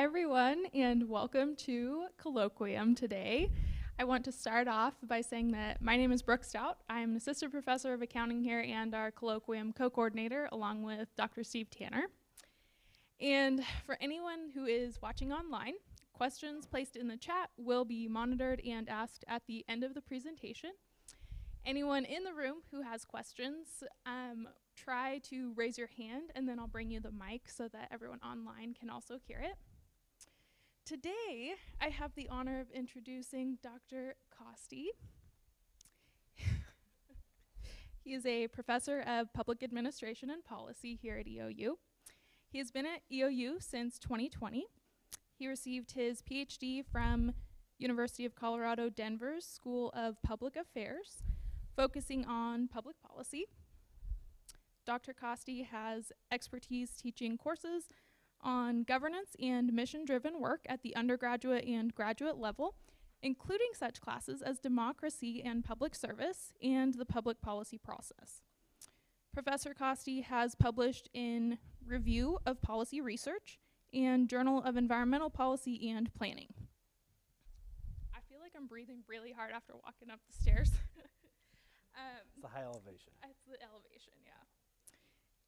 everyone, and welcome to Colloquium today. I want to start off by saying that my name is Brooke Stout. I'm an assistant professor of accounting here and our Colloquium co-coordinator, along with Dr. Steve Tanner. And for anyone who is watching online, questions placed in the chat will be monitored and asked at the end of the presentation. Anyone in the room who has questions, try to raise your hand, and then I'll bring you the mic so that everyone online can also hear it. Today, I have the honor of introducing Dr. Costi. He is a professor of public administration and policy here at EOU. He has been at EOU since 2020. He received his PhD from University of Colorado Denver's School of Public Affairs, focusing on public policy. Dr. Costi has expertise teaching courses on governance and mission-driven work at the undergraduate and graduate level, including such classes as democracy and public service and the public policy process. Professor Costi has published in Review of Policy Research and Journal of Environmental Policy and Planning. I feel like I'm breathing really hard after walking up the stairs. It's a high elevation. It's the elevation, yeah.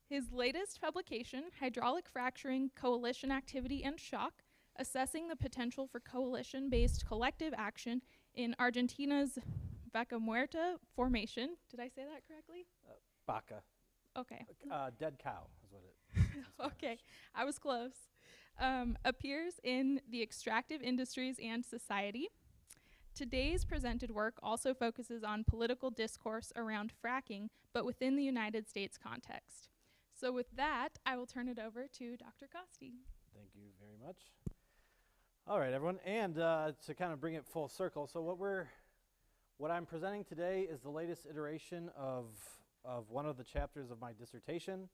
His latest publication, Hydraulic Fracturing, Coalition Activity and Shock, assessing the potential for coalition-based collective action in Argentina's Vaca Muerta formation. Did I say that correctly? Baca. Okay. Dead cow is what it is. Okay, I was close. Appears in the Extractive Industries and Society. Today's presented work also focuses on political discourse around fracking, but within the United States context. So with that, I will turn it over to Dr. Costi. Thank you very much. All right, everyone, and to kind of bring it full circle, so what I'm presenting today is the latest iteration of one of the chapters of my dissertation.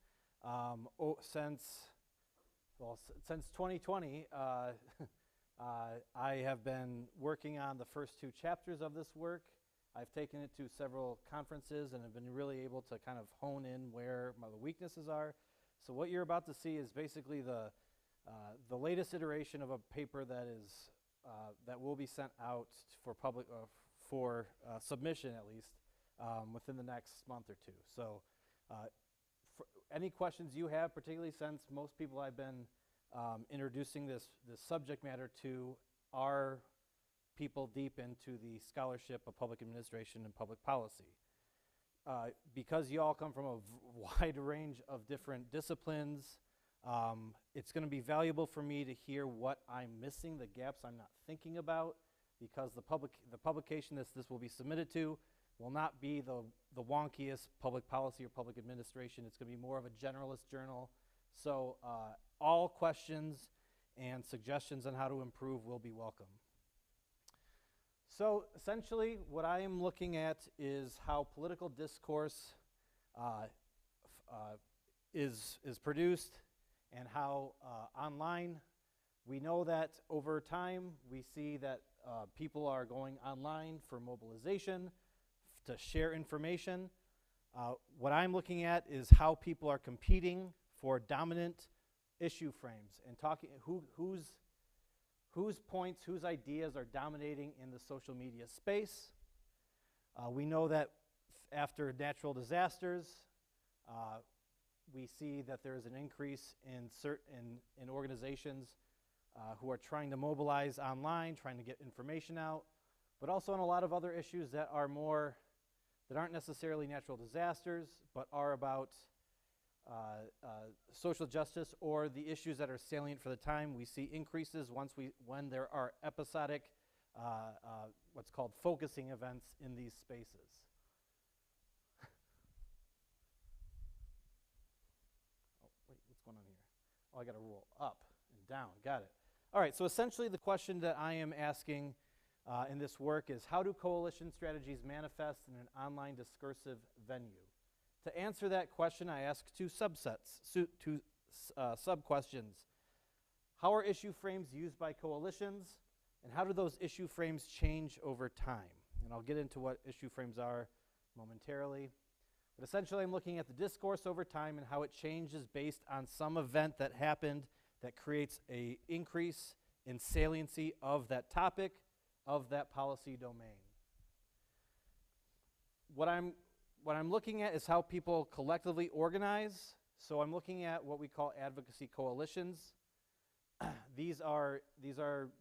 Since 2020, I have been working on the first two chapters of this work. I've taken it to several conferences and have been really able to kind of hone in where my weaknesses are. So what you're about to see is basically the latest iteration of a paper that will be sent out for public for submission at least within the next month or two. So for any questions you have, particularly since most people I've been introducing this subject matter to are people deep into the scholarship of public administration and public policy. Because you all come from a wide range of different disciplines, it's going to be valuable for me to hear what I'm missing, the gaps I'm not thinking about, because the publication that this will be submitted to will not be the wonkiest public policy or public administration. It's going to be more of a generalist journal. So all questions and suggestions on how to improve will be welcome. So essentially what I am looking at is how political discourse is produced and how online. We know that over time we see that people are going online for mobilization, to share information. What I'm looking at is how people are competing for dominant issue frames and talking whose points, whose ideas are dominating in the social media space. We know that after natural disasters, we see that there is an increase in organizations who are trying to mobilize online, trying to get information out, but also on a lot of other issues that aren't necessarily natural disasters, but are about social justice or the issues that are salient for the time. We see increases when there are episodic, what's called focusing events in these spaces. Oh, wait, what's going on here? Oh, I got to roll up and down. Got it. All right, so essentially the question that I am asking in this work is, how do coalition strategies manifest in an online discursive venue? To answer that question, I ask two sub-questions. How are issue frames used by coalitions, and how do those issue frames change over time? And I'll get into what issue frames are momentarily. But essentially, I'm looking at the discourse over time and how it changes based on some event that happened that creates an increase in saliency of that topic, of that policy domain. What I'm looking at is how people collectively organize. So I'm looking at what we call advocacy coalitions. These are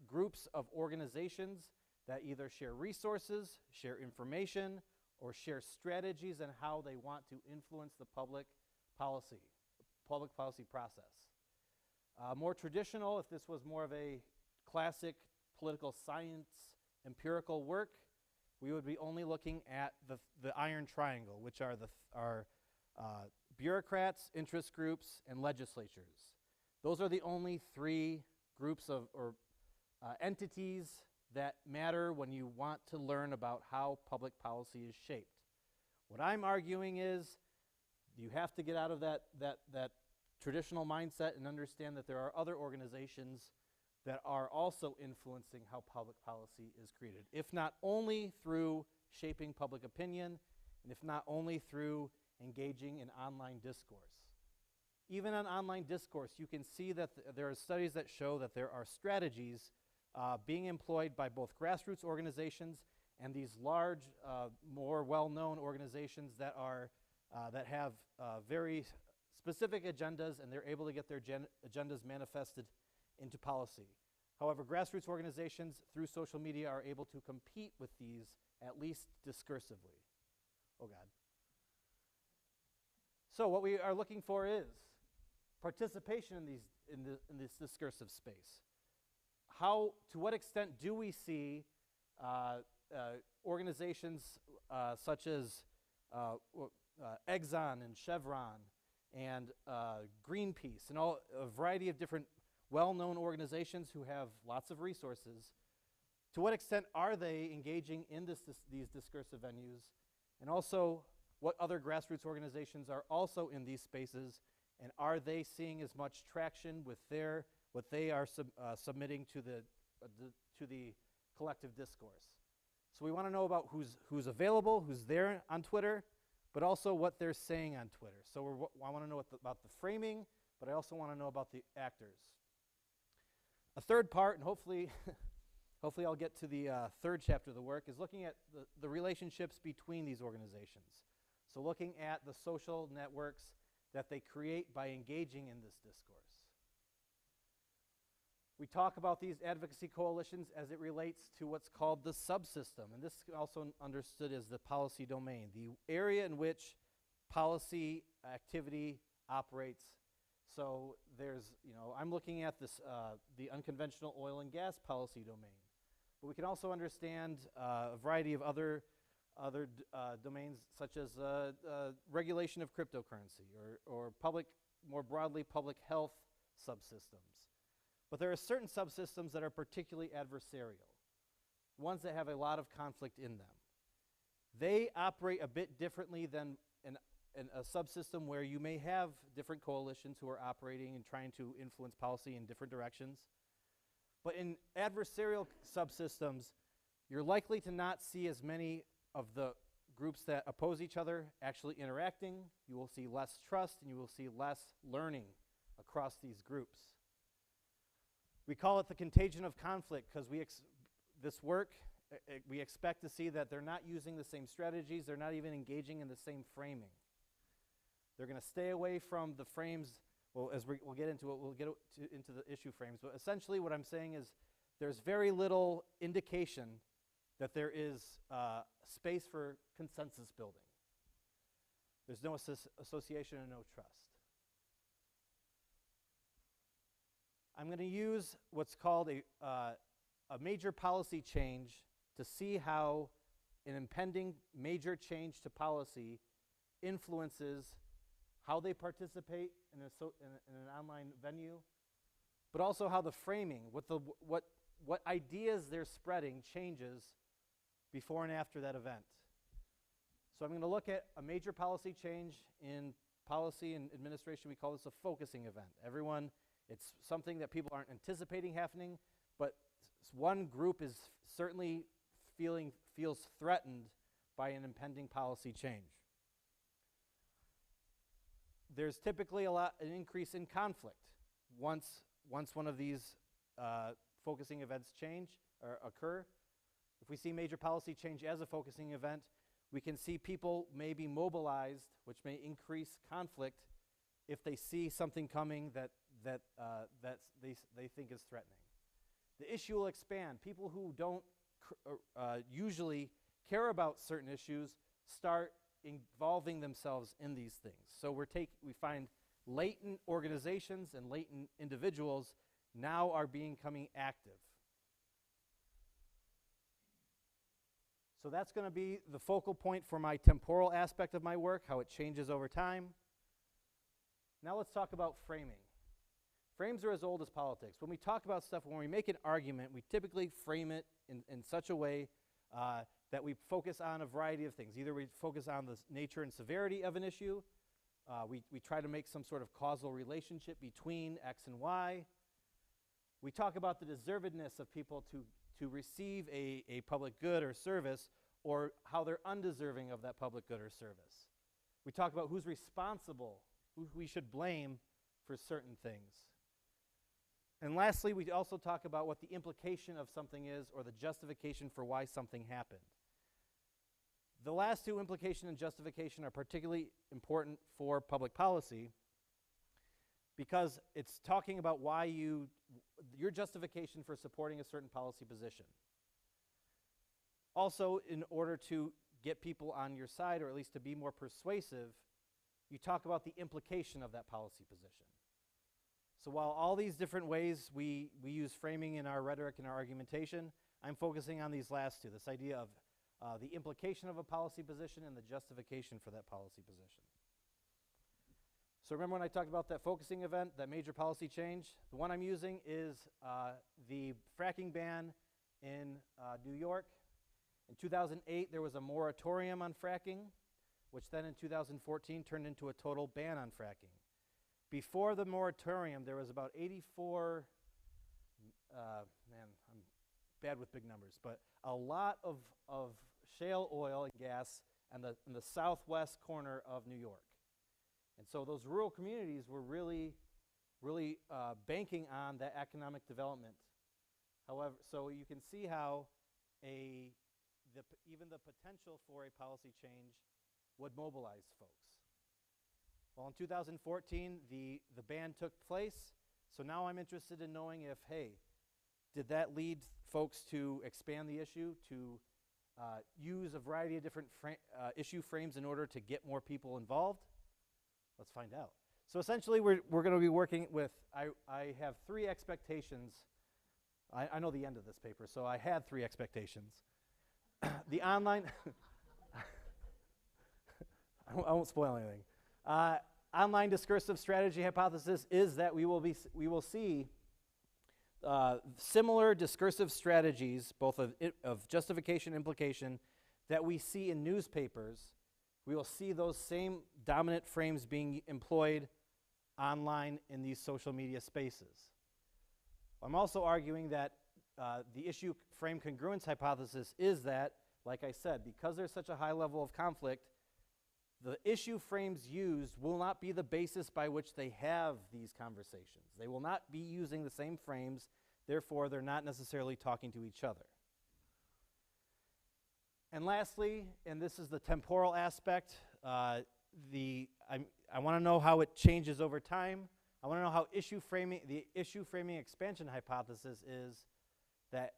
groups of organizations that either share resources, share information, or share strategies on how they want to influence the public policy process. More traditional, if this was more of a classic political science empirical work, we would be only looking at the iron triangle, which are bureaucrats, interest groups, and legislatures. Those are the only three groups or entities that matter when you want to learn about how public policy is shaped. What I'm arguing is you have to get out of that traditional mindset and understand that there are other organizations that are also influencing how public policy is created, if not only through shaping public opinion, and if not only through engaging in online discourse. Even on online discourse, you can see that there are studies that show that there are strategies being employed by both grassroots organizations and these large, more well-known organizations that have very specific agendas, and they're able to get their agendas manifested into policy. However, grassroots organizations through social media are able to compete with these, at least discursively. Oh God. So what we are looking for is participation in this discursive space. To what extent do we see organizations such as Exxon and Chevron and Greenpeace and a variety of different well-known organizations who have lots of resources, to what extent are they engaging in these discursive venues, and also what other grassroots organizations are also in these spaces, and are they seeing as much traction with what they are submitting to the collective discourse. So we want to know about who's available, who's there on Twitter, but also what they're saying on Twitter. So I want to know about the framing, but I also want to know about the actors. A third part, and hopefully I'll get to the third chapter of the work, is looking at the relationships between these organizations. So looking at the social networks that they create by engaging in this discourse. We talk about these advocacy coalitions as it relates to what's called the subsystem, and this is also understood as the policy domain, the area in which policy activity operates. So I'm looking at this, the unconventional oil and gas policy domain, but we can also understand a variety of other domains, such as regulation of cryptocurrency or more broadly, public health subsystems. But there are certain subsystems that are particularly adversarial, ones that have a lot of conflict in them. They operate a bit differently than a subsystem where you may have different coalitions who are operating and trying to influence policy in different directions. But in adversarial subsystems, you're likely to not see as many of the groups that oppose each other actually interacting. You will see less trust, and you will see less learning across these groups. We call it the contagion of conflict because we expect to see that they're not using the same strategies, they're not even engaging in the same framing. They're going to stay away from the frames. Well, as we'll get into it, we'll get into the issue frames. But essentially what I'm saying is there's very little indication that there is space for consensus building. There's no association and no trust. I'm going to use what's called a major policy change to see how an impending major change to policy influences how they participate in an online venue, but also how the framing, what ideas they're spreading changes before and after that event. So I'm going to look at a major policy change in policy and administration. We call this a focusing event. It's something that people aren't anticipating happening, but one group is certainly feels threatened by an impending policy change. There's typically an increase in conflict once once one of these focusing events change or occur, if we see major policy change as a focusing event, we can see people may be mobilized, which may increase conflict if they see something coming that they think is threatening. The issue will expand. People who don't usually care about certain issues start involving themselves in these things. So we find latent organizations and latent individuals now are becoming active. So that's going to be the focal point for my temporal aspect of my work, how it changes over time. Now let's talk about framing. Frames are as old as politics. When we talk about stuff, when we make an argument, we typically frame it in such a way that we focus on a variety of things. Either we focus on the nature and severity of an issue, we try to make some sort of causal relationship between X and Y. We talk about the deservedness of people to receive a public good or service, or how they're undeserving of that public good or service. We talk about who's responsible, who we should blame for certain things. And lastly, we also talk about what the implication of something is, or the justification for why something happened. The last two, implication and justification, are particularly important for public policy because it's talking about why your justification for supporting a certain policy position. Also, in order to get people on your side, or at least to be more persuasive, you talk about the implication of that policy position. So while all these different ways we use framing in our rhetoric and our argumentation, I'm focusing on these last two, this idea of the implication of a policy position and the justification for that policy position. So remember when I talked about that focusing event, that major policy change? The one I'm using is the fracking ban in New York. In 2008, there was a moratorium on fracking, which then in 2014 turned into a total ban on fracking. Before the moratorium, there was about 84, man, I'm bad with big numbers, but a lot of shale oil and gas in the southwest corner of New York. And so those rural communities were really banking on that economic development. However, so you can see how even the potential for a policy change would mobilize folks. Well, in 2014, the ban took place, so now I'm interested in knowing if, hey, did that lead folks to expand the issue, to use a variety of different issue frames in order to get more people involved? Let's find out. So essentially, we're going to be working with, I have three expectations. I know the end of this paper, so I had three expectations. The online, I won't spoil anything. Online discursive strategy hypothesis is that we will see similar discursive strategies, both of justification and implication, that we see in newspapers. We will see those same dominant frames being employed online in these social media spaces. I'm also arguing that the issue frame congruence hypothesis is that, like I said, because there's such a high level of conflict, the issue frames used will not be the basis by which they have these conversations. They will not be using the same frames, therefore they're not necessarily talking to each other. And lastly, and this is the temporal aspect, I want to know how it changes over time. I want to know how the issue framing expansion hypothesis is that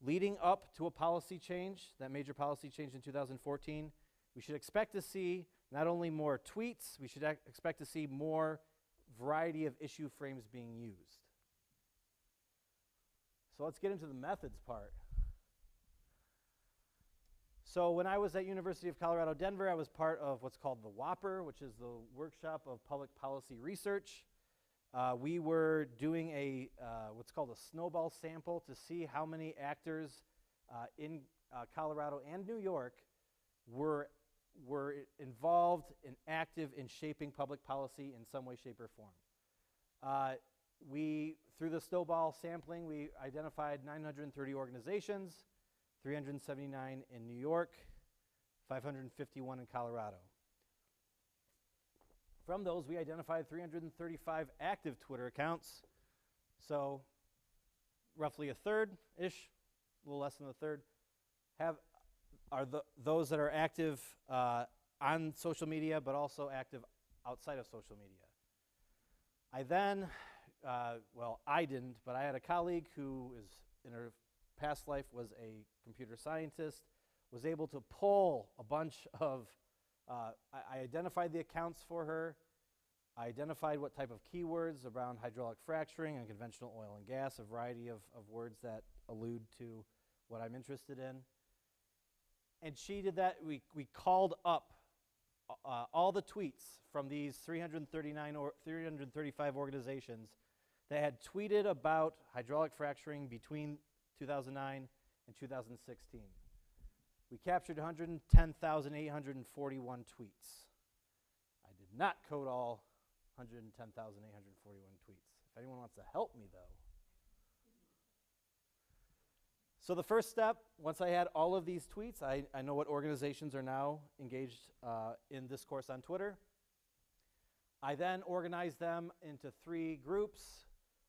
leading up to a policy change, that major policy change in 2014, we should expect to see not only more tweets, we should expect to see more variety of issue frames being used. So let's get into the methods part. So when I was at University of Colorado, Denver, I was part of what's called the WOPR, which is the Workshop of Public Policy Research. We were doing what's called a snowball sample to see how many actors in Colorado and New York were involved and active in shaping public policy in some way, shape, or form. Through the Snowball Sampling, we identified 930 organizations, 379 in New York, 551 in Colorado. From those, we identified 335 active Twitter accounts, So roughly a third-ish, a little less than a third, are those that are active on social media, but also active outside of social media. I then, well, I didn't, but I had a colleague who is in her past life was a computer scientist, was able to pull a bunch of, I identified the accounts for her. I identified what type of keywords around hydraulic fracturing and conventional oil and gas, a variety of words that allude to what I'm interested in. And she did that. We called up all the tweets from these 339 or 335 organizations that had tweeted about hydraulic fracturing between 2009 and 2016. We captured 110,841 tweets. I did not code all 110,841 tweets. If anyone wants to help me, though. So the first step, once I had all of these tweets, I know what organizations are now engaged in discourse on Twitter. I then organized them into 3 groups.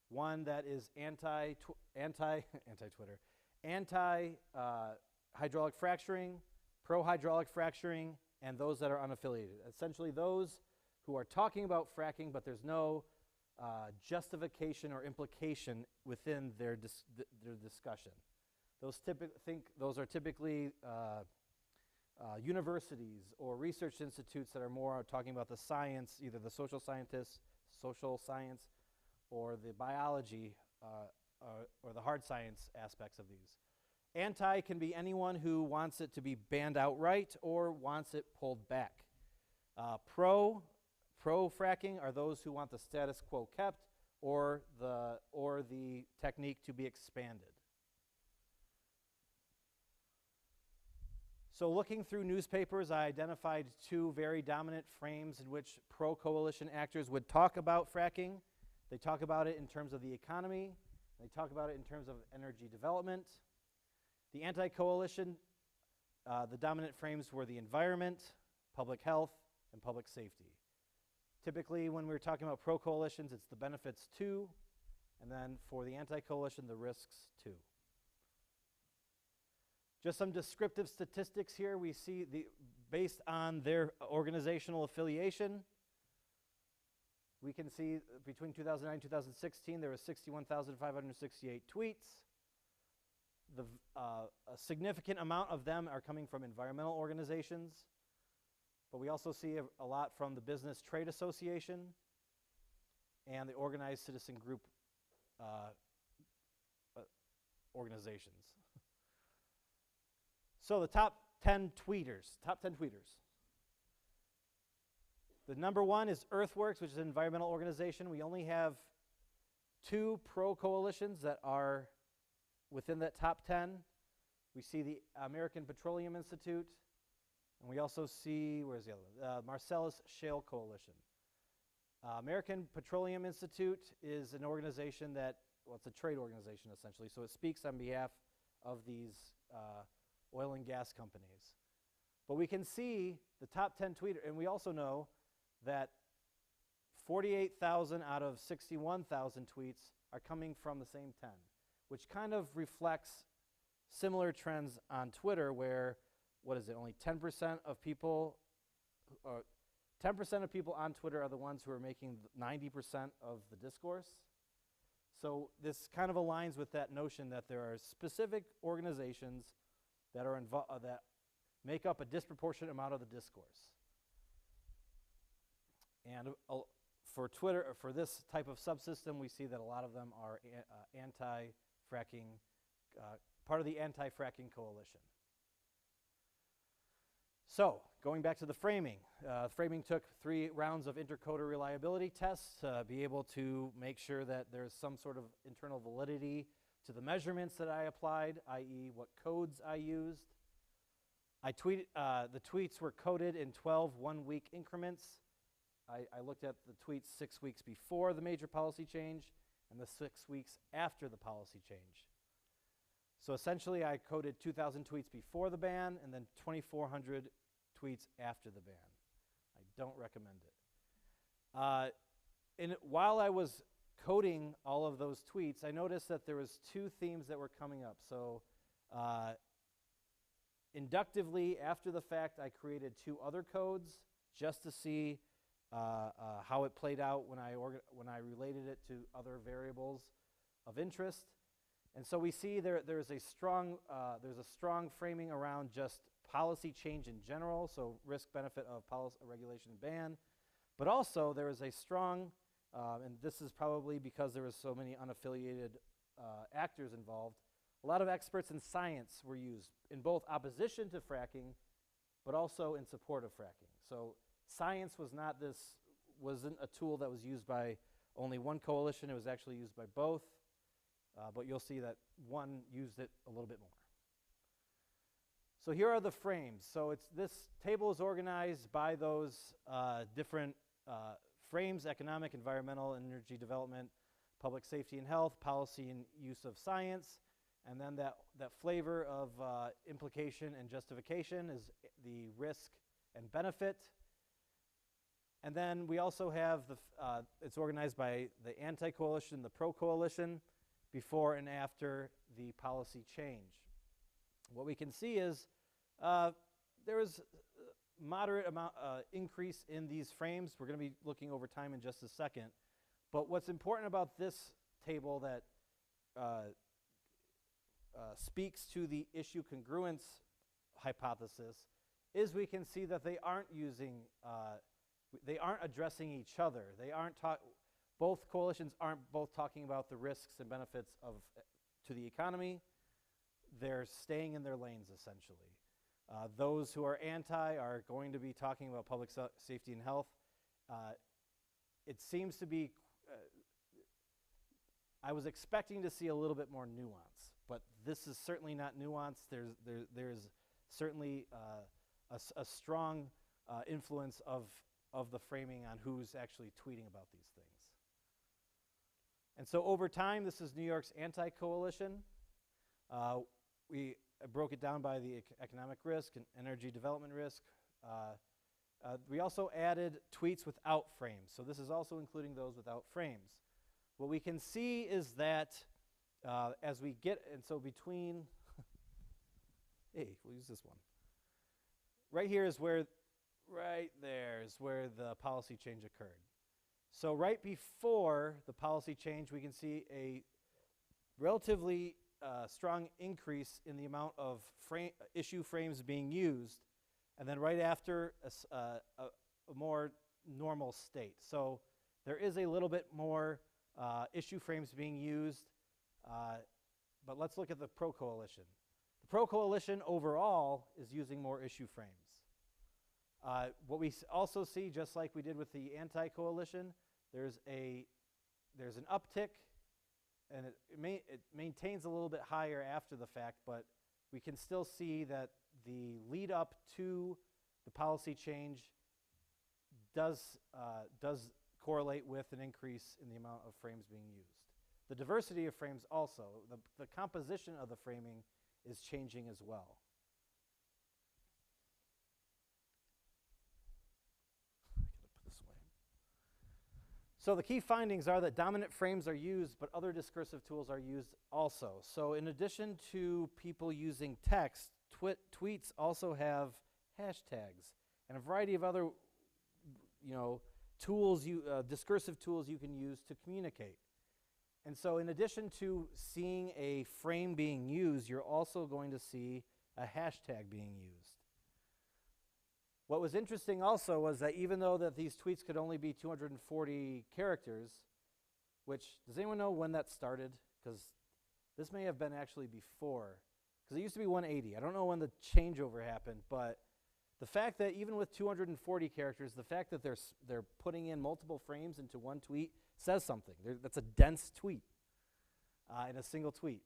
One that is anti-Twitter, anti-hydraulic fracturing, pro-hydraulic fracturing, and those that are unaffiliated. Essentially those who are talking about fracking, but there's no justification or implication within their discussion. Those are typically universities or research institutes that are more talking about the science, either the social scientists, social science, or the biology or the hard science aspects of these. Anti can be anyone who wants it to be banned outright or wants it pulled back. Pro-fracking are those who want the status quo kept or the technique to be expanded. So looking through newspapers, I identified 2 very dominant frames in which pro-coalition actors would talk about fracking. They talk about it in terms of the economy. They talk about it in terms of energy development. The anti-coalition, the dominant frames were the environment, public health, and public safety. Typically, when we're talking about pro-coalitions, it's the benefits to, and then for the anti-coalition, the risks to. Just some descriptive statistics here. We see based on their organizational affiliation, we can see between 2009 and 2016, there were 61,568 tweets. A significant amount of them are coming from environmental organizations, but we also see a lot from the Business Trade Association and the Organized Citizen Group organizations. So the top 10 tweeters. The number 1 is Earthworks, which is an environmental organization. We only have 2 pro-coalitions that are within that top 10. We see the American Petroleum Institute, and we also see, where's the other one? Marcellus Shale Coalition. American Petroleum Institute is an organization that, well, it's a trade organization essentially, so it speaks on behalf of these oil and gas companies. But we can see the top 10 tweeters, and we also know that 48,000 out of 61,000 tweets are coming from the same 10, which kind of reflects similar trends on Twitter where, what is it, only 10% of people, or 10% of people on Twitter are the ones who are making 90% of the discourse. So this kind of aligns with that notion that there are specific organizations that are that make up a disproportionate amount of the discourse. And for Twitter, or for this type of subsystem, we see that a lot of them are anti-fracking, part of the anti-fracking coalition. So, going back to the framing. Framing took 3 rounds of intercoder reliability tests to be able to make sure that there's some sort of internal validity to the measurements that I applied, i.e. what codes I used. The tweets were coded in 12 one-week increments. I looked at the tweets 6 weeks before the major policy change and the 6 weeks after the policy change. So essentially I coded 2,000 tweets before the ban and then 2,400 tweets after the ban. I don't recommend it. While I was coding all of those tweets, I noticed that there was two themes that were coming up. So inductively, after the fact, I created two other codes just to see how it played out when I related it to other variables of interest. And so we see there's a strong framing around just policy change in general, so risk benefit of policy regulation and ban, but also there is a strong, and this is probably because there was so many unaffiliated actors involved, a lot of experts in science were used in both opposition to fracking, but also in support of fracking. So science wasn't a tool that was used by only one coalition, it was actually used by both. But you'll see that one used it a little bit more. So here are the frames. So this table is organized by those different frames: economic, environmental, energy development, public safety and health, policy and use of science, and then that flavor of implication and justification is the risk and benefit. And then we also have it's organized by the anti-coalition, the pro-coalition, before and after the policy change. What we can see is there is a moderate amount increase in these frames. We're going to be looking over time in just a second. But what's important about this table that speaks to the issue congruence hypothesis is we can see that they aren't addressing each other. Both coalitions aren't both talking about the risks and benefits to the economy. They're staying in their lanes, essentially. Those who are anti are going to be talking about public safety and health. It seems to be, I was expecting to see a little bit more nuance, but this is certainly not nuanced. There's certainly a strong influence of the framing on who's actually tweeting about these things. And so over time, this is New York's anti-coalition. We broke it down by the economic risk and energy development risk. We also added tweets without frames. So this is also including those without frames. What we can see is that as we get, and so between, hey, we'll use this one. Right here is where, right there is where the policy change occurred. So right before the policy change, we can see a relatively strong increase in the amount of issue frames being used, and then right after a more normal state. So there is a little bit more issue frames being used, but let's look at the pro-coalition. The pro-coalition overall is using more issue frames. What we also see, just like we did with the anti-coalition, there's an uptick, and it maintains a little bit higher after the fact, but we can still see that the lead up to the policy change does correlate with an increase in the amount of frames being used. The diversity of frames also, the composition of the framing is changing as well. So the key findings are that dominant frames are used, but other discursive tools are used also. So in addition to people using text, tweets also have hashtags and a variety of other, tools, discursive tools you can use to communicate. And so in addition to seeing a frame being used, you're also going to see a hashtag being used. What was interesting also was that even though that these tweets could only be 240 characters, which, does anyone know when that started? Because this may have been actually before, because it used to be 180. I don't know when the changeover happened, but the fact that even with 240 characters, the fact that they're putting in multiple frames into one tweet says something. That's a dense tweet in a single tweet.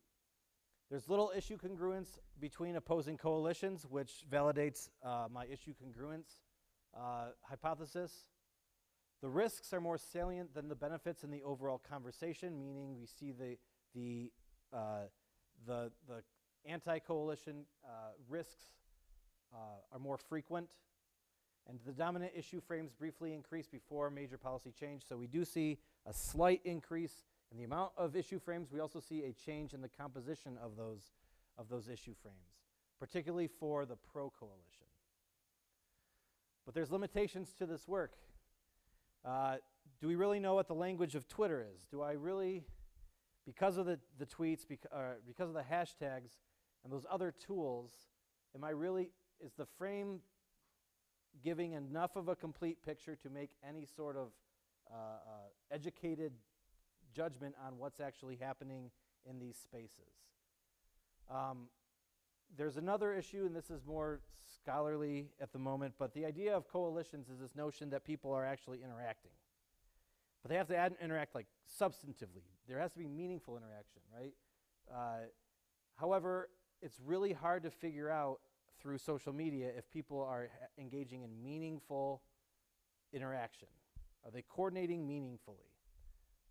There's little issue congruence between opposing coalitions, which validates my issue congruence hypothesis. The risks are more salient than the benefits in the overall conversation, meaning we see the anti-coalition risks are more frequent, and the dominant issue frames briefly increase before major policy change. So we do see a slight increase in the amount of issue frames. We also see a change in the composition of those issue frames, particularly for the Pro Coalition. But there's limitations to this work. Do we really know what the language of Twitter is? Do I really, because of the tweets, because of the hashtags and those other tools, is the frame giving enough of a complete picture to make any sort of educated judgment on what's actually happening in these spaces? There's another issue, and this is more scholarly at the moment, but the idea of coalitions is this notion that people are actually interacting. But they have to interact like substantively. There has to be meaningful interaction, right? However, it's really hard to figure out through social media if people are engaging in meaningful interaction. Are they coordinating meaningfully?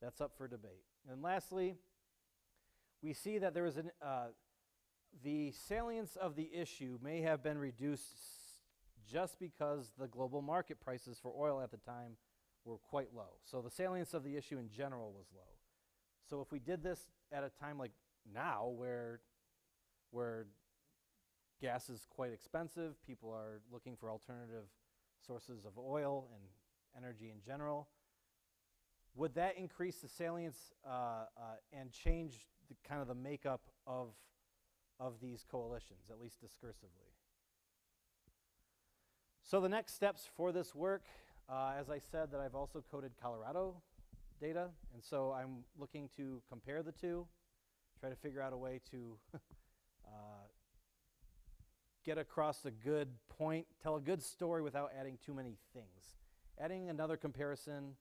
That's up for debate. And lastly, we see that there is the salience of the issue may have been reduced just because the global market prices for oil at the time were quite low. So the salience of the issue in general was low. So if we did this at a time like now where gas is quite expensive, people are looking for alternative sources of oil and energy in general, would that increase the salience and change the kind of the makeup of these coalitions, at least discursively? So the next steps for this work, as I said, that I've also coded Colorado data, and so I'm looking to compare the two, try to figure out a way to get across a good point, tell a good story without adding too many things. Adding another comparison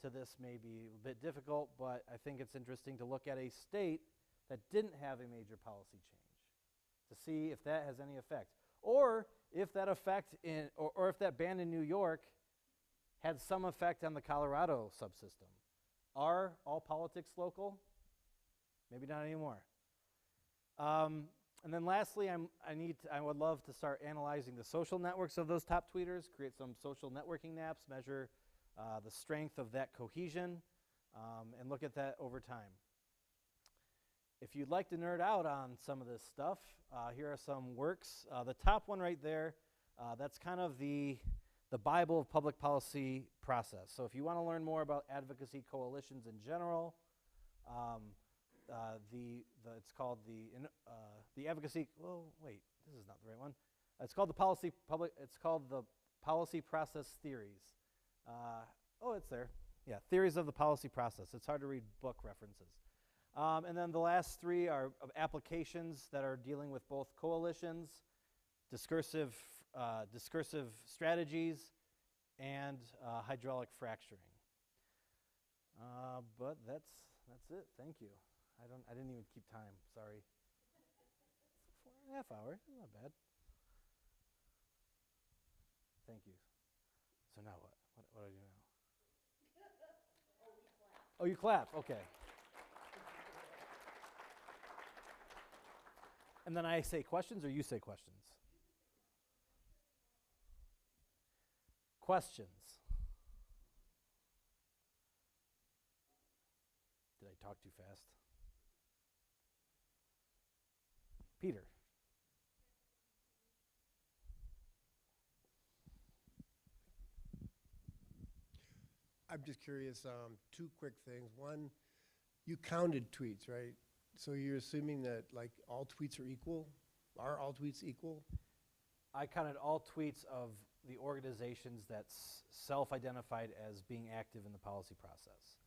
to this may be a bit difficult, but I think it's interesting to look at a state that didn't have a major policy change to see if that has any effect. Or if that effect or if that ban in New York had some effect on the Colorado subsystem. Are all politics local? Maybe not anymore. And then lastly, I would love to start analyzing the social networks of those top tweeters, create some social networking maps, measure the strength of that cohesion, and look at that over time. If you'd like to nerd out on some of this stuff, here are some works. The top one right there, that's kind of the Bible of public policy process. So if you want to learn more about advocacy coalitions in general, it's called the advocacy. Well, wait, this is not the right one. It's called the policy process theories. Oh, it's there. Yeah, theories of the policy process. It's hard to read book references. And then the last three are applications that are dealing with both coalitions, discursive strategies, and hydraulic fracturing. But that's it. Thank you. I didn't even keep time. Sorry. 4.5 hours. Not bad. Thank you. So now what? What do I do now? Oh, you clap. Okay. And then I say questions, or you say questions? Questions. Did I talk too fast? Peter. I'm just curious, two quick things. One, you counted tweets, right? So you're assuming that like all tweets are equal? Are all tweets equal? I counted all tweets of the organizations that's self-identified as being active in the policy process.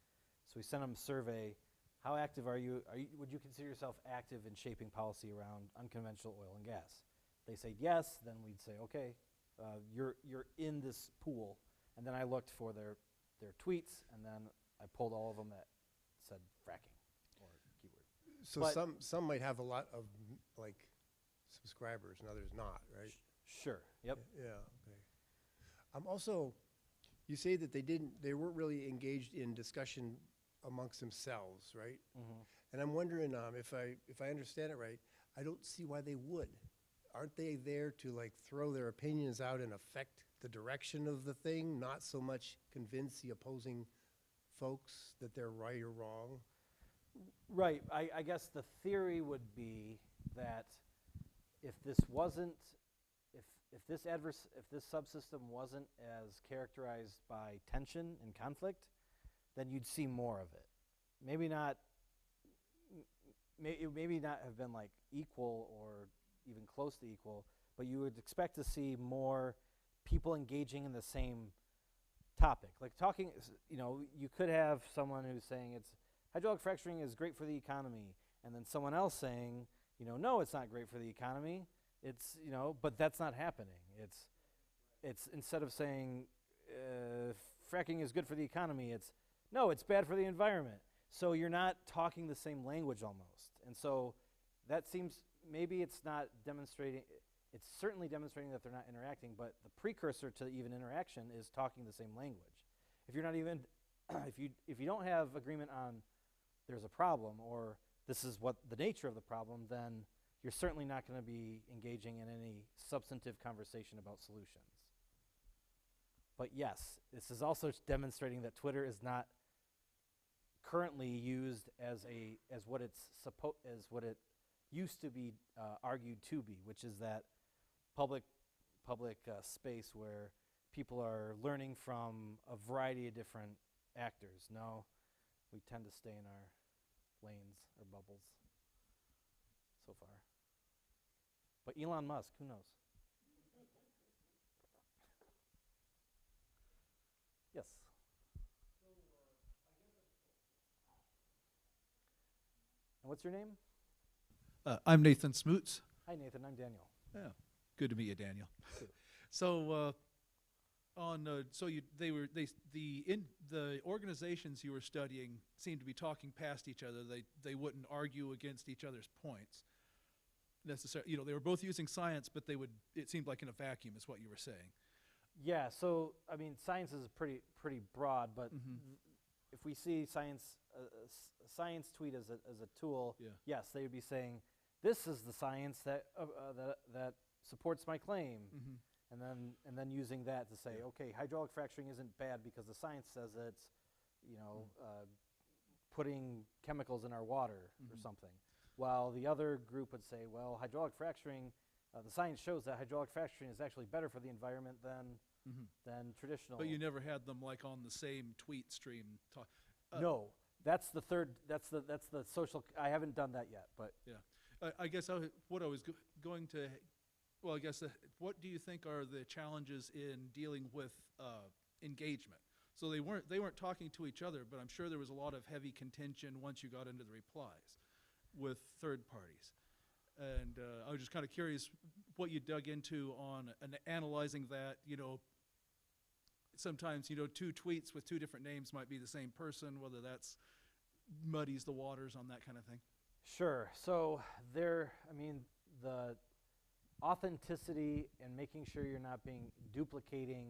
So we sent them a survey. How active are you? Would you consider yourself active in shaping policy around unconventional oil and gas? If they say yes, then we'd say, okay, you're in this pool. And then I looked for their tweets, and then I pulled all of them that said fracking or keyword. So but some might have a lot of like subscribers and others not, right? Sure. Yep. Yeah. Okay. Also, you say that they weren't really engaged in discussion amongst themselves, right? Mm-hmm. And I'm wondering if I understand it right, I don't see why they would. Aren't they there to like throw their opinions out and affect the direction of the thing, not so much convince the opposing folks that they're right or wrong? Right. I guess the theory would be that if this wasn't, if this subsystem wasn't as characterized by tension and conflict, then you'd see more of it. Maybe not. Maybe not have been like equal or even close to equal, but you would expect to see more people engaging in the same topic. Like talking, you could have someone who's saying hydraulic fracturing is great for the economy, and then someone else saying, no, it's not great for the economy. It's, but that's not happening. It's instead of saying fracking is good for the economy, no, it's bad for the environment. So you're not talking the same language almost. And so that seems, maybe it's not demonstrating, it's certainly demonstrating that they're not interacting, but the precursor to even interaction is talking the same language. If you're not even, if you don't have agreement on there's a problem or this is what the nature of the problem, then you're certainly not going to be engaging in any substantive conversation about solutions. But yes, this is also demonstrating that Twitter is not currently used as what it used to be argued to be, which is that public space where people are learning from a variety of different actors. No, we tend to stay in our lanes or bubbles so far. But Elon Musk, who knows? Yes. And what's your name? I'm Nathan Smoots. Hi, Nathan. I'm Daniel. Yeah, good to meet you, Daniel. Too. So, the organizations you were studying seemed to be talking past each other. They wouldn't argue against each other's points necessarily. They were both using science, but it seemed like in a vacuum, is what you were saying. Yeah. So, I mean, science is pretty broad, but if we see science tweet as a tool, Yeah. yes, they would be saying, this is the science that supports my claim, and then using that to say, okay, hydraulic fracturing isn't bad because the science says it's, putting chemicals in our water or something. While the other group would say, well, hydraulic fracturing, the science shows that hydraulic fracturing is actually better for the environment than traditional. But you never had them like on the same tweet stream. No, that's the third. That's the social. I haven't done that yet, but Yeah, I guess what I was going to. Well, I guess what do you think are the challenges in dealing with engagement? So they weren't talking to each other, but I'm sure there was a lot of heavy contention once you got into the replies with third parties. And I was just kind of curious what you dug into on analyzing that. Sometimes two tweets with two different names might be the same person, whether that's muddies the waters on that kind of thing. sure. So the authenticity and making sure you're not duplicating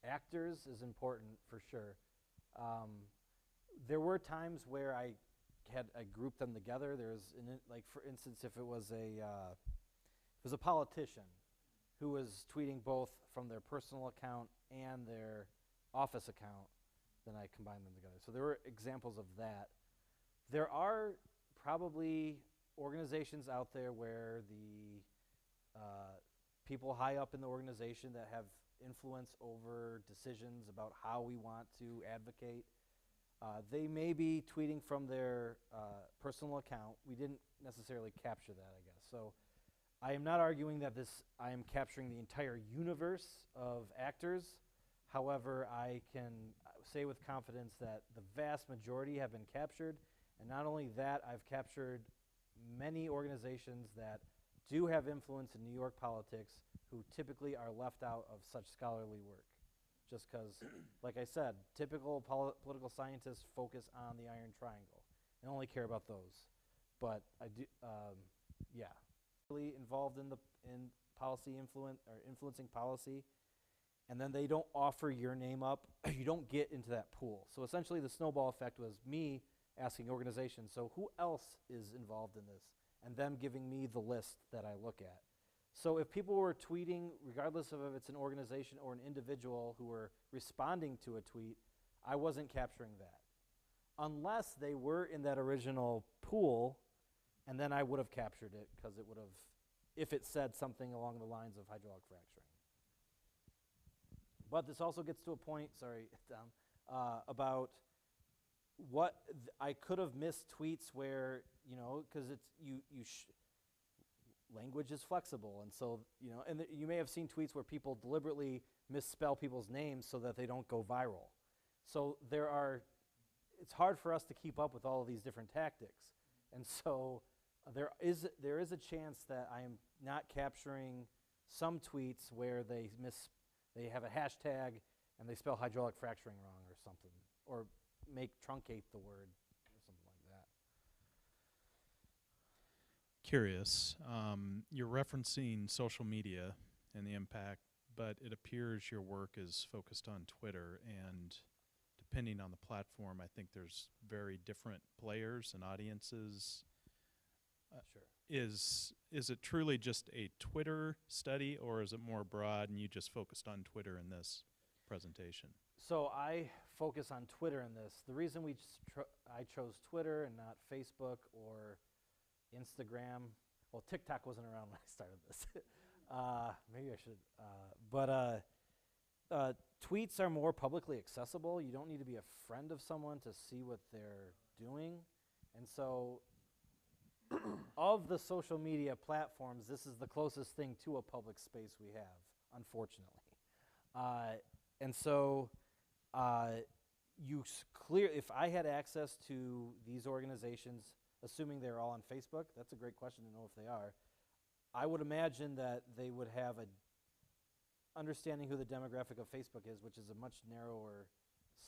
actors is important for sure. There were times where I grouped them together. There's like, for instance, if it was a politician who was tweeting both from their personal account and their office account, then I combined them together. So there were examples of that. There are probably organizations out there where the people high up in the organization that have influence over decisions about how we want to advocate, they may be tweeting from their personal account. We didn't necessarily capture that, I guess. So I am not arguing that I am capturing the entire universe of actors. However, I can say with confidence that the vast majority have been captured. And not only that, I've captured many organizations that do have influence in New York politics who typically are left out of such scholarly work. Just because, like I said, typical political scientists focus on the Iron Triangle and only care about those. But I do, really involved in policy influencing policy, and then they don't offer your name up. You don't get into that pool. So essentially, the snowball effect was me asking organizations, so who else is involved in this, and them giving me the list that I look at. So if people were tweeting, regardless of if it's an organization or an individual who were responding to a tweet, I wasn't capturing that. unless they were in that original pool, and then I would have captured it because it would have, if it said something along the lines of hydraulic fracturing. But this also gets to a point, sorry, about what I could have missed tweets where, you know, because it's language is flexible, and so, you know, and you may have seen tweets where people deliberately misspell people's names so that they don't go viral. So it's hard for us to keep up with all of these different tactics, and so there is a chance that I am not capturing some tweets where they have a hashtag and they spell hydraulic fracturing wrong or something, or truncate the word or something like that. Curious, you're referencing social media and the impact, but it appears your work is focused on Twitter, and depending on the platform, I think there's very different players and audiences. Sure. Is it truly just a Twitter study, or is it more broad and you just focused on Twitter in this presentation? So I focus on Twitter in this. The reason I chose Twitter and not Facebook or Instagram, well, TikTok wasn't around when I started this. Maybe I should. But tweets are more publicly accessible. You don't need to be a friend of someone to see what they're doing. And so of the social media platforms, this is the closest thing to a public space we have, unfortunately. And so if I had access to these organizations, assuming they're all on Facebook, that's a great question to know if they are, I would imagine that they would have a understanding who the demographic of Facebook is, which is a much narrower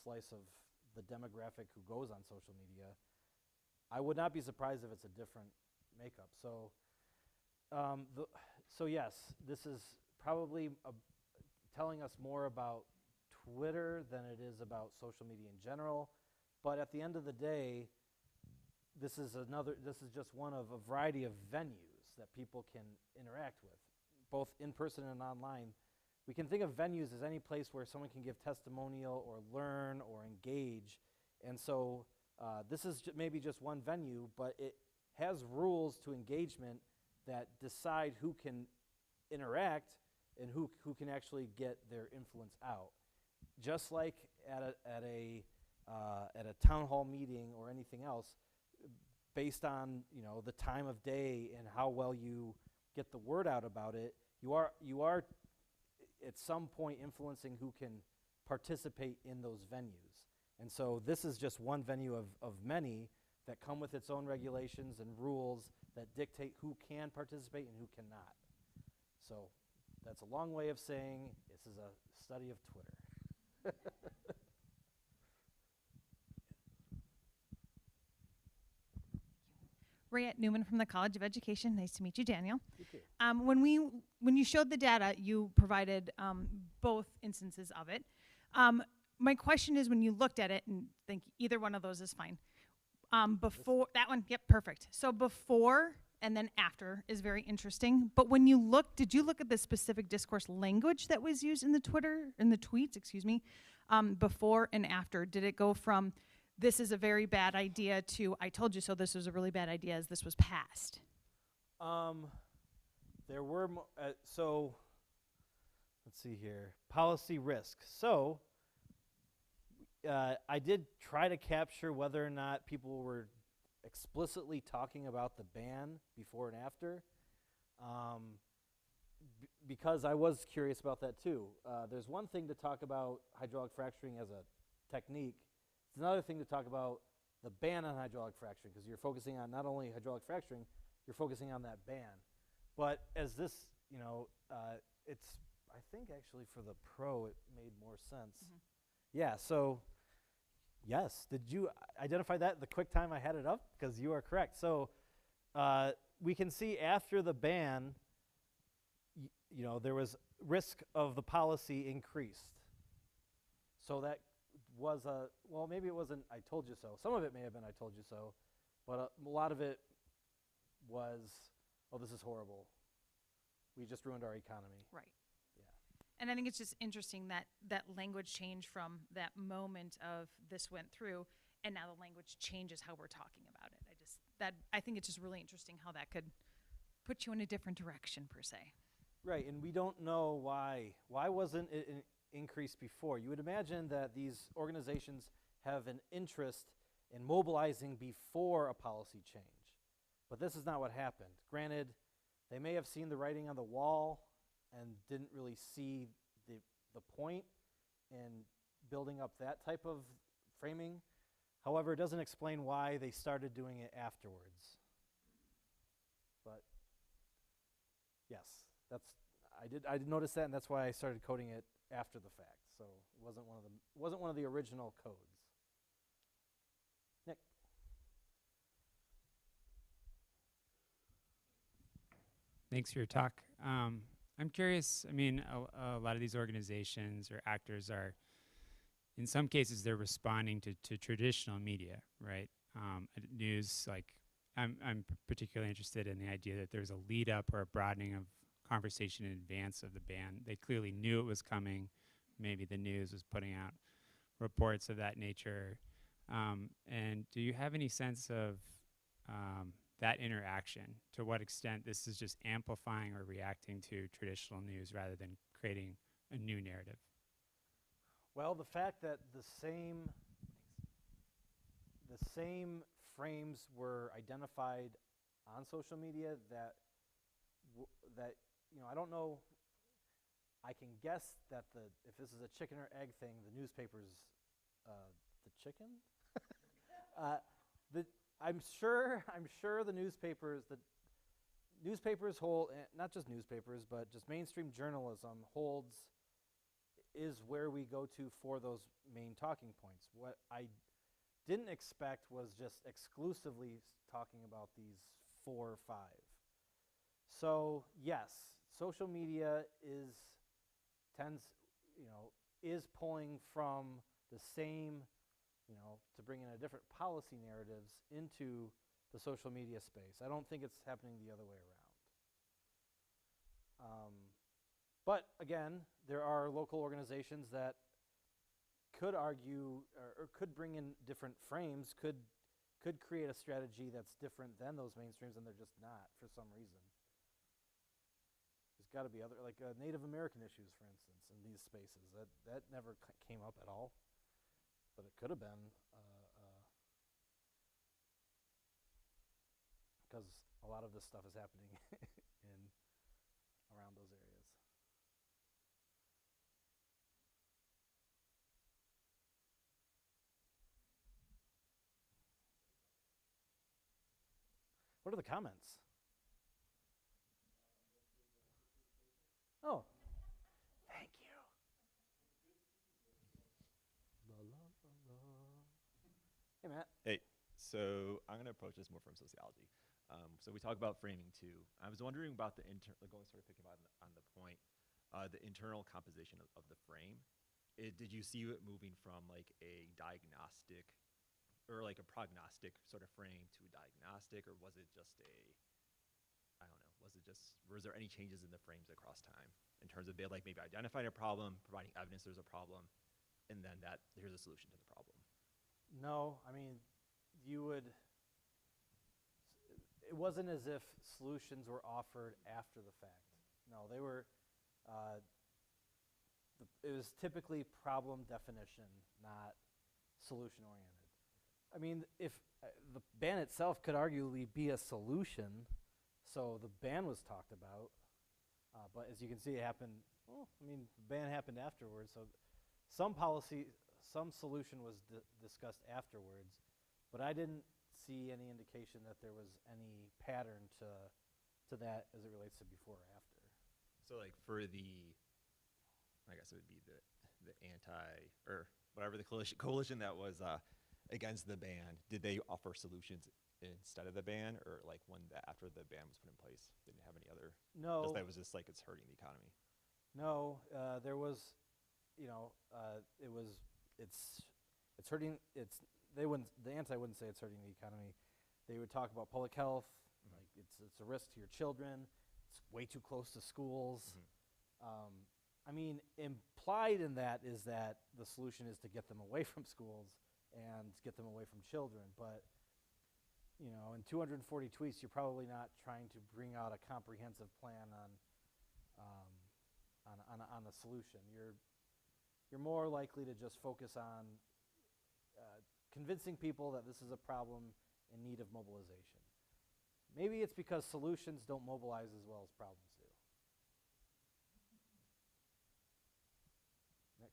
slice of the demographic who goes on social media. I would not be surprised if it's a different makeup. So, so yes, this is probably telling us more about Twitter than it is about social media in general. But at the end of the day, this is just one of a variety of venues that people can interact with, both in person and online. We can think of venues as any place where someone can give testimonial or learn or engage. And so this is maybe just one venue, but it has rules to engagement that decide who can interact and who can actually get their influence out. Just like at a town hall meeting or anything else, based on, you know, the time of day and how well you get the word out about it, you are at some point influencing who can participate in those venues. And so this is just one venue of many that come with its own regulations and rules that dictate who can participate and who cannot. So that's a long way of saying this is a study of Twitter. Rayette Newman from the College of Education. Nice to meet you, Daniel. You too. When you showed the data, you provided both instances of it. My question is, when you looked at it, and think either one of those is fine. Before that one, yep, perfect. So before and then after is very interesting. But when you look, did you look at the specific discourse language that was used in the tweets, excuse me, before and after? Did it go from this is a very bad idea to I told you so, this was a really bad idea as this was passed? There were, so let's see here, policy risk. So I did try to capture whether or not people were explicitly talking about the ban before and after, because I was curious about that too. There's one thing to talk about hydraulic fracturing as a technique. It's another thing to talk about the ban on hydraulic fracturing, because you're focusing on not only hydraulic fracturing, you're focusing on that ban. But as this, you know, it's, I think actually for the pro it made more sense. Mm-hmm. Yeah, so yes, did you identify that the quick time I had it up? Because you are correct. So we can see after the ban, you know, there was risk of the policy increased. So that was well, maybe it wasn't I told you so. Some of it may have been I told you so, but a lot of it was, oh, this is horrible. We just ruined our economy. Right. Yeah. And I think it's just interesting that that language change from that moment of this went through, and now the language changes how we're talking about it. I think it's just really interesting how that could put you in a different direction per se. Right, and we don't know why. Why wasn't it increased before? You would imagine that these organizations have an interest in mobilizing before a policy change. But this is not what happened. Granted, they may have seen the writing on the wall and didn't really see the point in building up that type of framing. However, it doesn't explain why they started doing it afterwards. But yes, I did notice that, and that's why I started coding it after the fact. So it wasn't one of the original codes. Nick. Thanks for your talk. I'm curious, I mean, a lot of these organizations or actors are, in some cases, they're responding to traditional media, right? News, like, I'm particularly interested in the idea that there's a lead up or a broadening of conversation in advance of the ban. They clearly knew it was coming. Maybe the news was putting out reports of that nature. And do you have any sense of that interaction? To what extent this is just amplifying or reacting to traditional news rather than creating a new narrative? Well, the fact that the same frames were identified on social media that I don't know. I can guess that if this is a chicken or egg thing, the newspapers, the chicken. I'm sure the newspapers hold, not just newspapers, but just mainstream journalism is where we go to for those main talking points. What I didn't expect was just exclusively talking about these 4 or 5. So yes, social media is pulling from the same, to bring in a different policy narratives into the social media space. I don't think it's happening the other way around. But again, there are local organizations that could argue or could bring in different frames, could create a strategy that's different than those mainstreams, and they're just not for some reason. There's got to be other, like Native American issues, for instance, in these spaces. That never came up at all, but it could have been because a lot of this stuff is happening around those areas. What are the comments? Oh, thank you. La, la, la, la. Hey, Matt. Hey, so I'm going to approach this more from sociology. So we talk about framing too. I was wondering about picking up on the point, the internal composition of the frame. Did you see it moving from like a diagnostic or like a prognostic sort of frame to a diagnostic, or was it just was there any changes in the frames across time in terms of they like maybe identifying a problem, providing evidence there's a problem, and then that here's a solution to the problem? No, I mean, it wasn't as if solutions were offered after the fact. No, they were, it was typically problem definition, not solution oriented. I mean, if the ban itself could arguably be a solution, so the ban was talked about, but as you can see, it happened, the ban happened afterwards, so some solution was discussed afterwards, but I didn't see any indication that there was any pattern to that as it relates to before or after. So like for I guess it would be the anti, or whatever the coalition that was against the ban, did they offer solutions instead of the ban, or like after the ban was put in place, didn't have any other? No. That was just like it's hurting the economy. No, there was, it's hurting. The anti wouldn't say it's hurting the economy. They would talk about public health, like it's a risk to your children. It's way too close to schools. I mean, implied in that is that the solution is to get them away from schools and get them away from children. But you know, in 240 tweets, you're probably not trying to bring out a comprehensive plan on a solution. You're more likely to just focus on convincing people that this is a problem in need of mobilization. Maybe it's because solutions don't mobilize as well as problems do. Nick?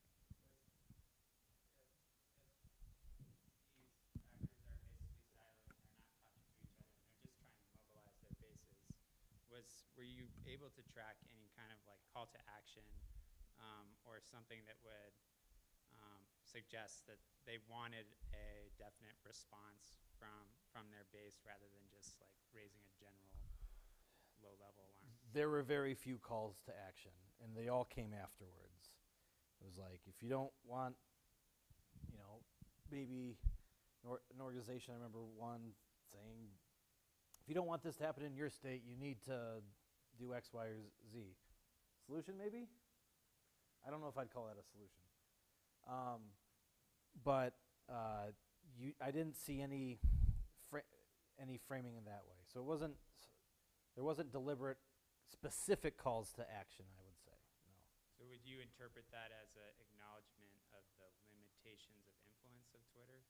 Were you able to track any kind of like call to action or something that would suggest that they wanted a definite response from their base rather than just like raising a general low level alarm? There were very few calls to action, and they all came afterwards. It was like, if you don't want, you know, maybe an organization, I remember one saying, if you don't want this to happen in your state, you need to do X, Y, or Z. Solution, maybe? I don't know if I'd call that a solution. I didn't see any framing in that way. So there wasn't deliberate, specific calls to action, I would say. No. So would you interpret that as an acknowledgement of the limitations of influence of Twitter?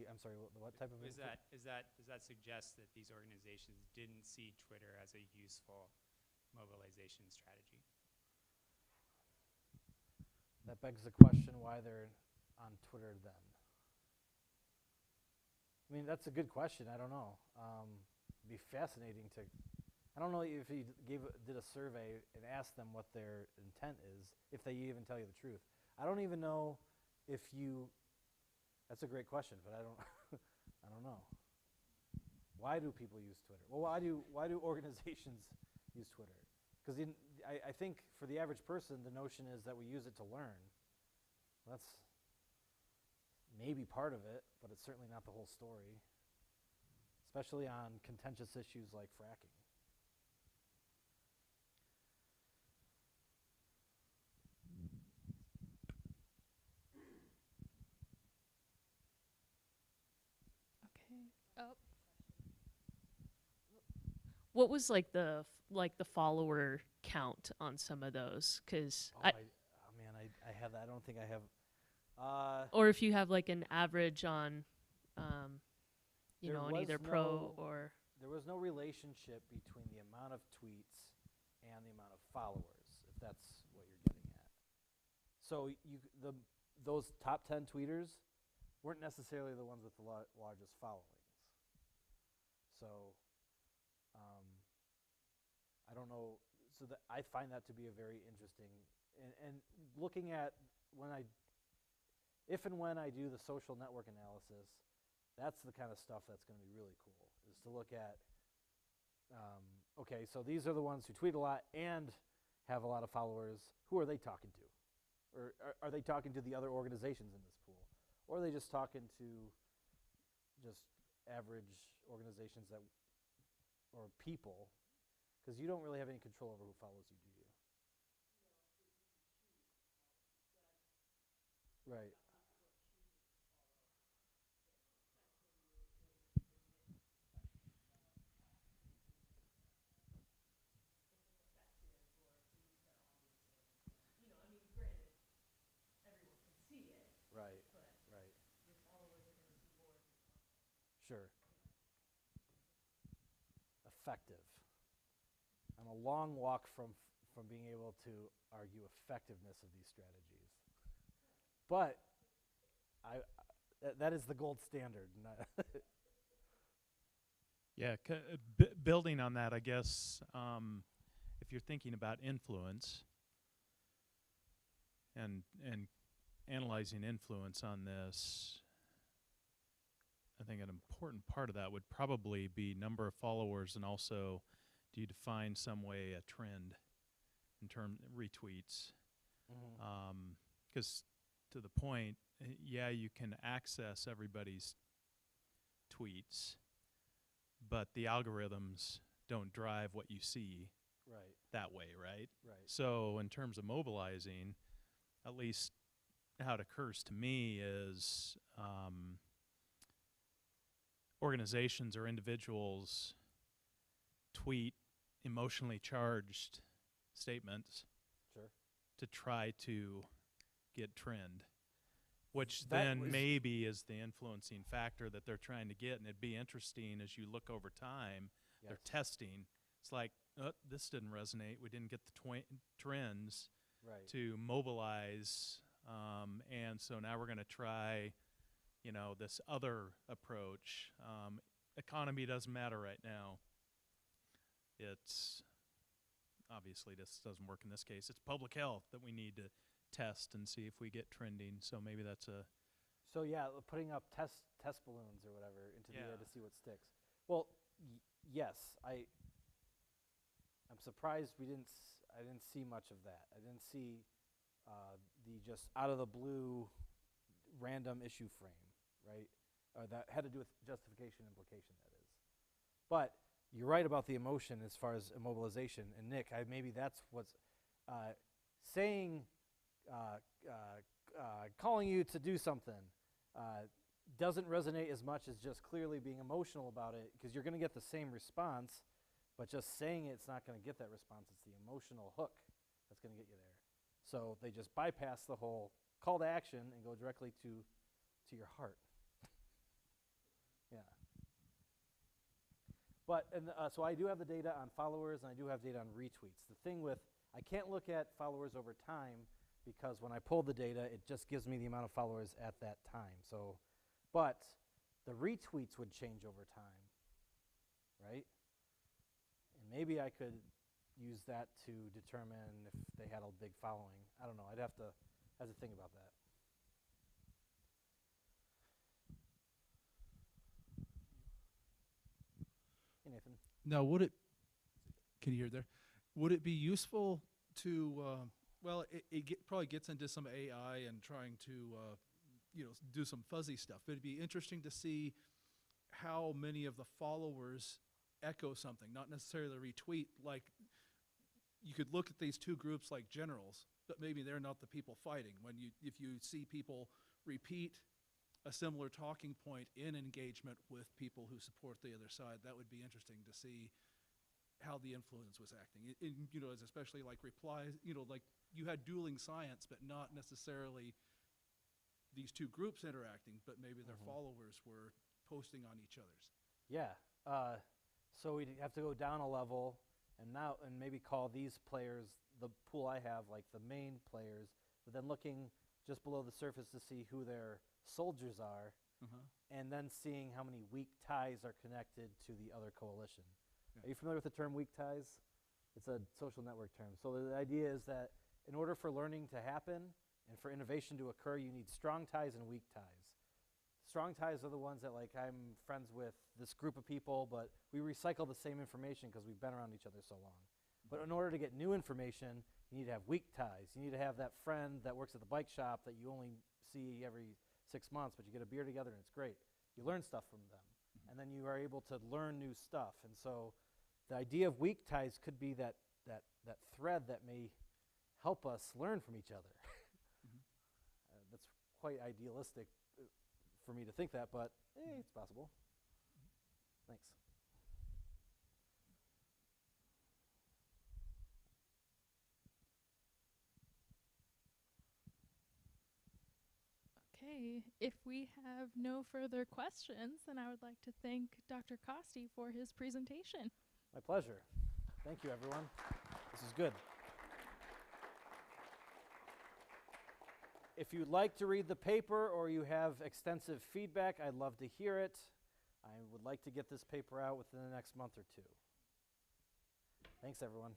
I'm sorry, what type of Does that suggest that these organizations didn't see Twitter as a useful mobilization strategy? That begs the question why they're on Twitter then. I mean, that's a good question. I don't know. It'd be fascinating to. I don't know if you did a survey and asked them what their intent is, if they even tell you the truth. I don't even know if you. That's a great question, but I don't. I don't know. Why do people use Twitter? Well, why do organizations use Twitter? Because I think for the average person, the notion is that we use it to learn. That's maybe part of it, but it's certainly not the whole story, especially on contentious issues like fracking. Okay. Oh. What was like the follower count on some of those? Because I have that. I don't think I have. or if you have like an average on, you There know, on was either pro or. There was no relationship between the amount of tweets and the amount of followers, if that's what you're getting at. So those top 10 tweeters weren't necessarily the ones with the largest followings. So I don't know. So I find that to be a very interesting, and looking at if and when I do the social network analysis, that's the kind of stuff that's going to be really cool, is to look at, okay, so these are the ones who tweet a lot and have a lot of followers. Who are they talking to? Or are they talking to the other organizations in this pool? Or are they just talking to just average organizations or people? Because you don't really have any control over who follows you, do you? Right. Right. Right. Sure. Effective. I'm a long walk from being able to argue effectiveness of these strategies, but that is the gold standard. Yeah, building on that, I guess, if you're thinking about influence and analyzing influence on this, I think an important part of that would probably be number of followers, and also, do you define some way a trend in terms of retweets? Because to the point, yeah, you can access everybody's tweets, but the algorithms don't drive what you see that way, right? Right. So in terms of mobilizing, at least how it occurs to me is organizations or individuals tweet emotionally charged statements Sure. to try to get trend, which That then was- maybe is the influencing factor that they're trying to get. And it'd be interesting as you look over time, they're Yes. testing. It's like, this didn't resonate. We didn't get the trends Right. to mobilize. And so now we're going to try, this other approach. Economy doesn't matter right now. It's obviously this doesn't work in this case. It's public health that we need to test and see if we get trending. So maybe that's a So yeah, putting up test balloons or whatever into the air Yeah. to see what sticks. Well, yes, I'm surprised I didn't see much of that. I didn't see the just out of the blue random issue frame, right? That had to do with justification implication, that is. But you're right about the emotion as far as immobilization. And Nick, maybe that's what's saying, calling you to do something doesn't resonate as much as just clearly being emotional about it, because you're going to get the same response, but just saying it's not going to get that response. It's the emotional hook that's going to get you there. So they just bypass the whole call to action and go directly to your heart. Yeah. But, so I do have the data on followers, and I do have data on retweets. The thing with, I can't look at followers over time, because when I pull the data, it just gives me the amount of followers at that time. So, but the retweets would change over time, right? And maybe I could use that to determine if they had a big following. I don't know. I'd have to think about that. Hey, Nathan. Now, can you hear there? Would it be useful to, probably gets into some AI and trying to, do some fuzzy stuff. But it'd be interesting to see how many of the followers echo something, not necessarily retweet. Like, you could look at these two groups like generals, but maybe they're not the people fighting. If you see people repeat a similar talking point in engagement with people who support the other side, that would be interesting to see how the influence was acting. As especially like replies, like you had dueling science, but not necessarily these two groups interacting, but maybe their followers were posting on each other's. Yeah. So we'd have to go down a level and maybe call these players, the pool I have, like the main players, but then looking just below the surface to see who their soldiers are, and then seeing how many weak ties are connected to the other coalition. Yeah. Are you familiar with the term weak ties? It's a social network term. So the idea is that in order for learning to happen and for innovation to occur, you need strong ties and weak ties. Strong ties are the ones that, like, I'm friends with this group of people, but we recycle the same information because we've been around each other so long. But in order to get new information, you need to have weak ties. You need to have that friend that works at the bike shop that you only see every 6 months, but you get a beer together and it's great. You learn stuff from them, and then you are able to learn new stuff. And so the idea of weak ties could be that thread that may help us learn from each other. That's quite idealistic for me to think that, but it's possible. Thanks. Okay, if we have no further questions, then I would like to thank Dr. Costi for his presentation. My pleasure. Thank you, everyone. This is good. If you'd like to read the paper or you have extensive feedback, I'd love to hear it. I would like to get this paper out within the next month or two. Thanks, everyone.